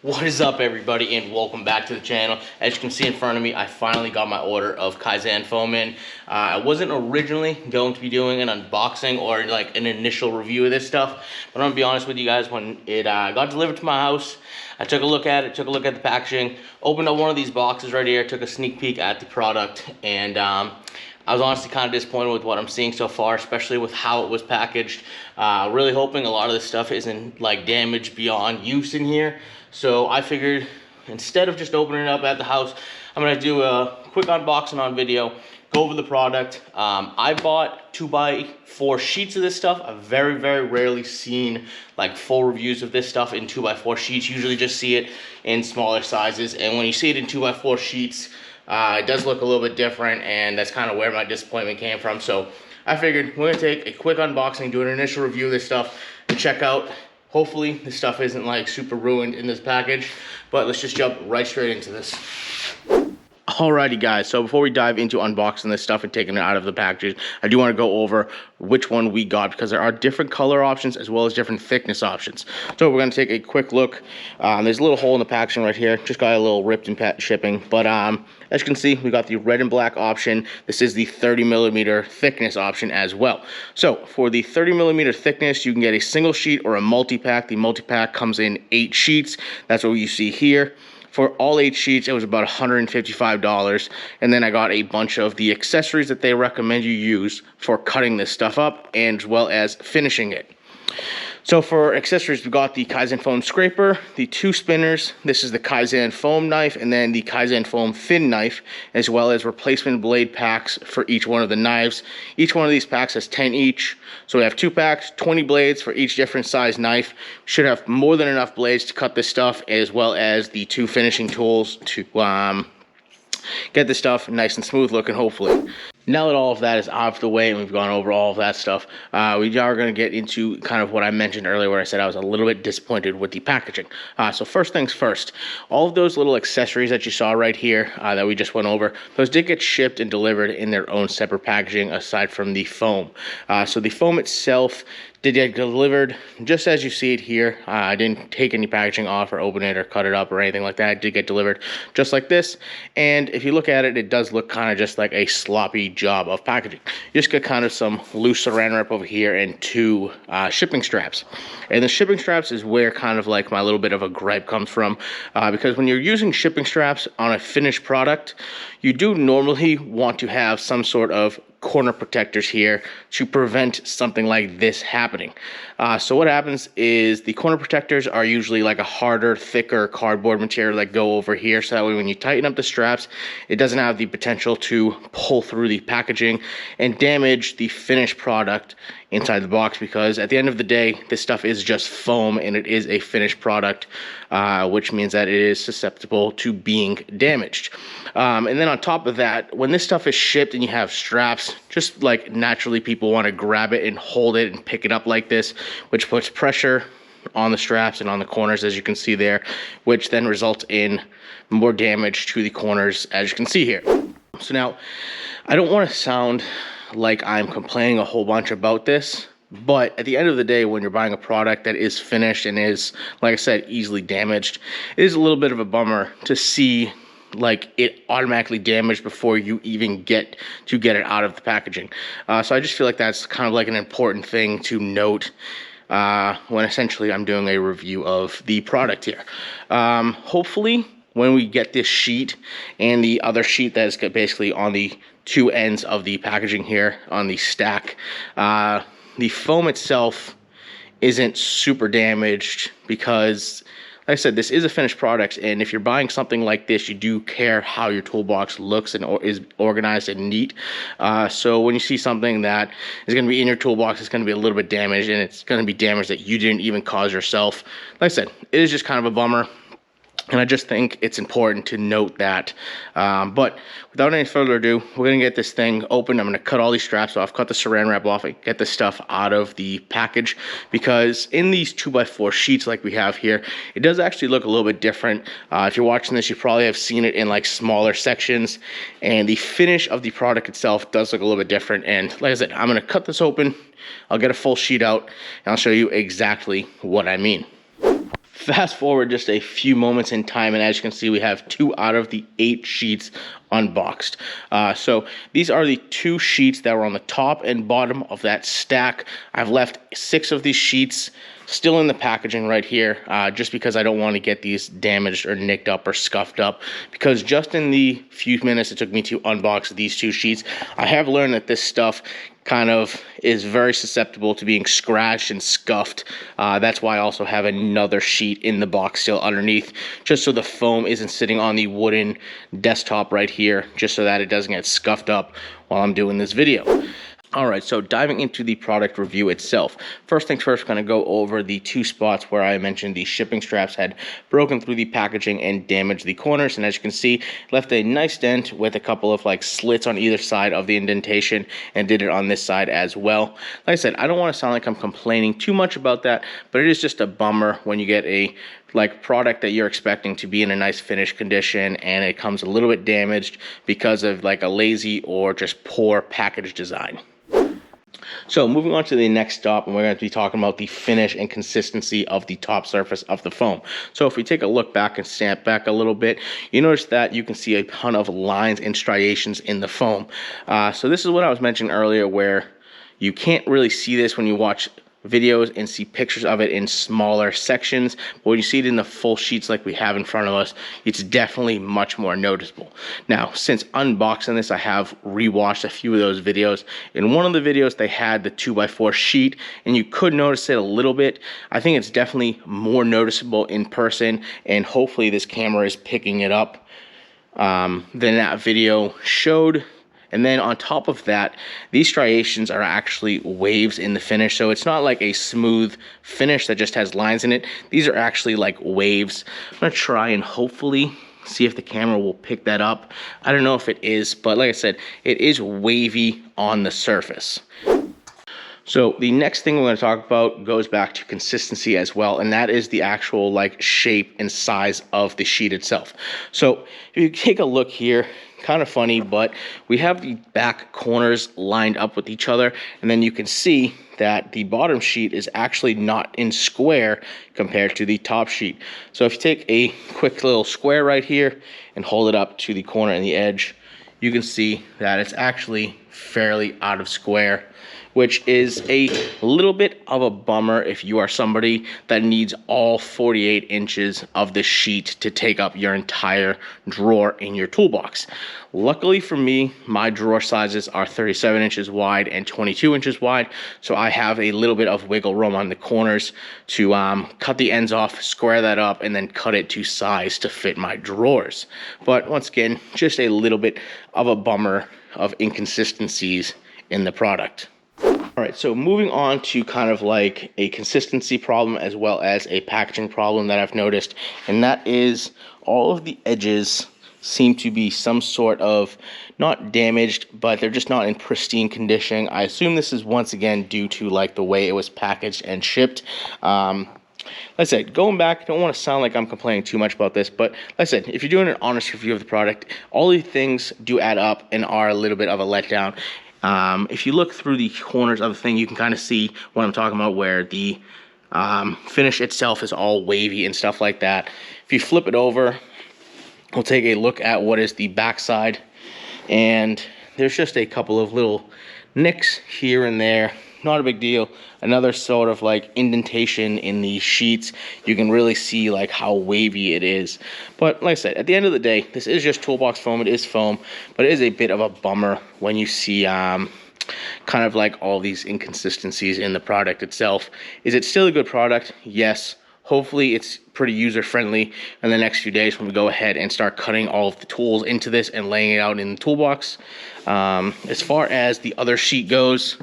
What is up, everybody, and welcome back to the channel. As you can see in front of me, I finally got my order of Kaizen Foam in. I wasn't originally going to be doing an unboxing or like an initial review of this stuff, but I'm gonna be honest with you guys, when it got delivered to my house, I took a look at it, took a look at the packaging, opened up one of these boxes right here, took a sneak peek at the product, and I was honestly kind of disappointed with what I'm seeing so far, especially with how it was packaged. Really hoping a lot of this stuff isn't like damaged beyond use in here. So I figured instead of just opening it up at the house, I'm gonna do a quick unboxing on video, go over the product. I bought 2x4 sheets of this stuff. I've very rarely seen like full reviews of this stuff in 2x4 sheets. Usually just see it in smaller sizes. And when you see it in 2x4 sheets, it does look a little bit different, and that's kind of where my disappointment came from. So I figured we're gonna take a quick unboxing, do an initial review of this stuff, and check out. Hopefully this stuff isn't like super ruined in this package, but let's just jump right straight into this. Alrighty guys, so before we dive into unboxing this stuff and taking it out of the package, I do want to go over which one we got, because there are different color options as well as different thickness options. So we're going to take a quick look. There's a little hole in the packaging right here, just got a little ripped in shipping, but as you can see, we got the red and black option. This is the 30mm thickness option as well. So for the 30mm thickness, you can get a single sheet or a multi-pack. The multi-pack comes in 8 sheets. That's what you see here. For all 8 sheets, it was about $155, and then I got a bunch of the accessories that they recommend you use for cutting this stuff up, and as well as finishing it. So for accessories, we got the Kaizen Foam scraper, the 2 spinners, this is the Kaizen Foam knife, and then the Kaizen Foam thin knife, as well as replacement blade packs for each one of the knives. Each one of these packs has 10 each, so we have 2 packs, 20 blades for each different size knife. Should have more than enough blades to cut this stuff, as well as the 2 finishing tools to get this stuff nice and smooth looking, hopefully. Now that all of that is out of the way and we've gone over all of that stuff, we are going to get into kind of what I mentioned earlier, where I said I was a little bit disappointed with the packaging. So first things first, all of those little accessories that you saw right here that we just went over, those did get shipped and delivered in their own separate packaging aside from the foam. So the foam itself did get delivered just as you see it here. I didn't take any packaging off or open it or cut it up or anything like that. It did get delivered just like this. And if you look at it, it does look kind of just like a sloppy job of packaging. You just get kind of some loose saran wrap over here and 2 shipping straps. And the shipping straps is where kind of like my little bit of a gripe comes from, because when you're using shipping straps on a finished product, you do normally want to have some sort of corner protectors here to prevent something like this happening. So what happens is the corner protectors are usually like a harder, thicker cardboard material that go over here, so that way when you tighten up the straps, it doesn't have the potential to pull through the packaging and damage the finished product inside the box, because at the end of the day, this stuff is just foam and it is a finished product, which means that it is susceptible to being damaged. And then on top of that, when this stuff is shipped and you have straps, just like naturally people want to grab it and hold it and pick it up like this, which puts pressure on the straps and on the corners, as you can see there, which then results in more damage to the corners, as you can see here. So now, I don't want to sound like I'm complaining a whole bunch about this, but at the end of the day, when you're buying a product that is finished and is, like I said, easily damaged, it is a little bit of a bummer to see like it automatically damaged before you even get it out of the packaging. So I just feel like that's kind of like an important thing to note when essentially I'm doing a review of the product here. Hopefully when we get this sheet and the other sheet that is basically on the 2 ends of the packaging here on the stack, the foam itself isn't super damaged, because like I said, this is a finished product, and if you're buying something like this, you do care how your toolbox looks and is organized and neat. So when you see something that is going to be in your toolbox, it's going to be a little bit damaged, and it's going to be damage that you didn't even cause yourself. Like I said, it is just kind of a bummer. And I just think it's important to note that. But without any further ado, we're going to get this thing open. I'm going to cut all these straps off, cut the saran wrap off, and get this stuff out of the package. Because in these 2x4 sheets like we have here, it does actually look a little bit different. If you're watching this, you probably have seen it in like smaller sections. And the finish of the product itself does look a little bit different. And like I said, I'm going to cut this open. I'll get a full sheet out, and I'll show you exactly what I mean. Fast forward just a few moments in time, and as you can see, we have 2 out of the 8 sheets unboxed. So these are the 2 sheets that were on the top and bottom of that stack. I've left 6 of these sheets still in the packaging right here, just because I don't want to get these damaged or nicked up or scuffed up, because just in the few minutes it took me to unbox these 2 sheets, I have learned that this stuff kind of is very susceptible to being scratched and scuffed. That's why I also have another sheet in the box still underneath, just so the foam isn't sitting on the wooden desktop right here, just so that it doesn't get scuffed up while I'm doing this video. Alright, so diving into the product review itself. First things first, we're going to go over the 2 spots where I mentioned the shipping straps had broken through the packaging and damaged the corners. And as you can see, left a nice dent with a couple of like slits on either side of the indentation, and did it on this side as well. Like I said, I don't want to sound like I'm complaining too much about that, but it is just a bummer when you get a product that you're expecting to be in a nice finished condition and it comes a little bit damaged because of like a lazy or just poor package design. So moving on to the next stop, and we're going to be talking about the finish and consistency of the top surface of the foam. So if we take a look back and snap back a little bit, you notice that you can see a ton of lines and striations in the foam. So this is what I was mentioning earlier, where you can't really see this when you watch videos and see pictures of it in smaller sections, but when you see it in the full sheets like we have in front of us, it's definitely much more noticeable. Now, since unboxing this, I have rewatched a few of those videos. In one of the videos, they had the 2x4 sheet, and you could notice it a little bit. I think it's definitely more noticeable in person, and hopefully this camera is picking it up than that video showed. And then on top of that, these striations are actually waves in the finish. So it's not like a smooth finish that just has lines in it. These are actually like waves. I'm gonna try and hopefully see if the camera will pick that up. I don't know if it is, but like I said, it is wavy on the surface. So the next thing we're going to talk about goes back to consistency as well, and that is the actual like shape and size of the sheet itself. So if you take a look here, kind of funny, but we have the back corners lined up with each other, and then you can see that the bottom sheet is actually not in square compared to the top sheet. So if you take a quick little square right here and hold it up to the corner and the edge, you can see that it's actually fairly out of square, which is a little bit of a bummer if you are somebody that needs all 48 inches of the sheet to take up your entire drawer in your toolbox. Luckily for me, my drawer sizes are 37 inches wide and 22 inches wide, so I have a little bit of wiggle room on the corners to cut the ends off, square that up, and then cut it to size to fit my drawers. But once again, just a little bit of a bummer of inconsistencies in the product. All right, so moving on to kind of like a consistency problem as well as a packaging problem that I've noticed, and that is all of the edges seem to be some sort of not damaged, but they're just not in pristine condition. I assume this is once again due to like the way it was packaged and shipped. Like I said, going back, I don't want to sound like I'm complaining too much about this, but like I said, if you're doing an honest review of the product, all these things do add up and are a little bit of a letdown. If you look through the corners of the thing, you can kind of see what I'm talking about, where the finish itself is all wavy and stuff like that. If you flip it over, we'll take a look at what is the back side, and there's just a couple of little nicks here and there. Not a big deal. Another sort of like indentation in the sheets. You can really see like how wavy it is. But like I said, at the end of the day, this is just toolbox foam. It is foam, but it is a bit of a bummer when you see kind of like all these inconsistencies in the product itself. Is it still a good product? Yes. Hopefully it's pretty user-friendly in the next few days when we go ahead and start cutting all of the tools into this and laying it out in the toolbox. As far as the other sheet goes,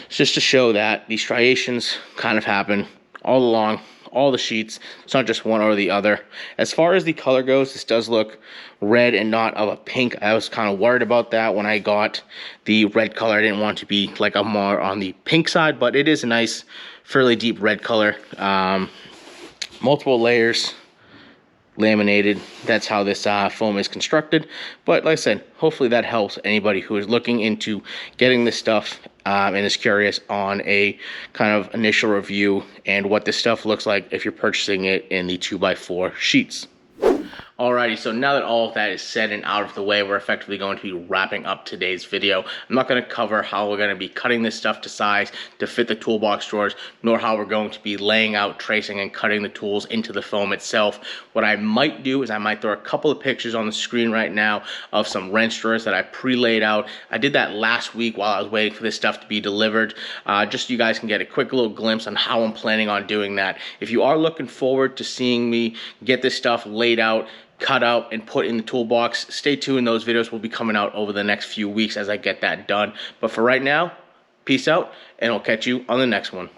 it's just to show that these striations kind of happen all along all the sheets. It's not just one or the other. As far as the color goes, this does look red and not of a pink. I was kind of worried about that when I got the red color. I didn't want to be like a more on the pink side, but it is a nice, fairly deep red color. Multiple layers laminated. That's how this foam is constructed. But like I said, hopefully that helps anybody who is looking into getting this stuff and is curious on a kind of initial review and what this stuff looks like if you're purchasing it in the 2x4 sheets. Alrighty, so now that all of that is said and out of the way, we're effectively going to be wrapping up today's video. I'm not going to cover how we're going to be cutting this stuff to size to fit the toolbox drawers, nor how we're going to be laying out, tracing, and cutting the tools into the foam itself. What I might do is I might throw a couple of pictures on the screen right now of some wrench drawers that I pre-laid out. I did that last week while I was waiting for this stuff to be delivered, just so you guys can get a quick little glimpse on how I'm planning on doing that. If you are looking forward to seeing me get this stuff laid out, cut out, and put in the toolbox, stay tuned. Those videos will be coming out over the next few weeks as I get that done. But for right now, peace out, and I'll catch you on the next one.